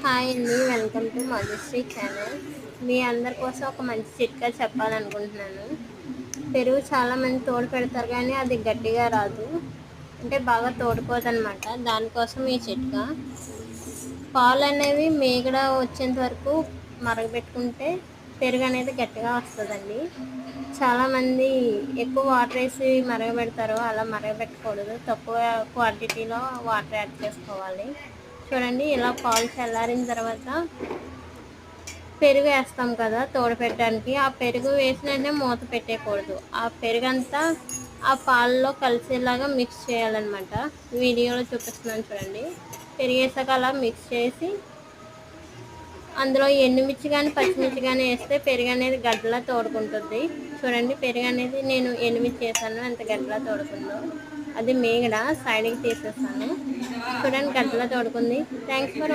Hi అండి. Welcome to Madhushree channel. మీ అందరి కోసం ఒక మంచి చిట్కా చెప్పాలనుకుంటున్నాను. పెరుగు చాలామంది తోడు పెడతారు కానీ అది గట్టిగా రాదు, అంటే బాగా తోడుకోదనమాట. దానికోసం ఈ చిట్కా. పాలు అనేవి మీగడ వచ్చేంత వరకు మరగబెట్టుకుంటే పెరుగు అనేది గట్టిగా వస్తుందండి. చాలామంది ఎక్కువ వాటర్ వేసి మరగబెడతారు, అలా మరగబెట్టకూడదు. తక్కువ క్వాంటిటీలో వాటర్ యాడ్ చేసుకోవాలి. చూడండి, ఇలా పాలు చల్లారిన తర్వాత పెరుగు వేస్తాం కదా తోడు పెట్టడానికి. ఆ పెరుగు వేసిన వెంటనే మూత పెట్టేయకూడదు. ఆ పెరుగు అంతా ఆ పాలలో కలిసేలాగా మిక్స్ చేయాలన్నమాట. వీడియోలో చూపిస్తున్నాను చూడండి. పెరుగు వేసాక అలా మిక్స్ చేసి అందులో ఎండుమిర్చి కానీ పచ్చిమిర్చి కానీ వేస్తే పెరుగు అనేది గడ్డలా తోడుకుంటుంది. చూడండి, పెరుగు అనేది నేను ఎండుమిర్చి వేసాను, ఎంత గడ్డలా తోడుకుందో. అది మీగడ సైడ్కి తీసేస్తాను. చూడండి, గడ్డలా తోడుకుంది. Thanks for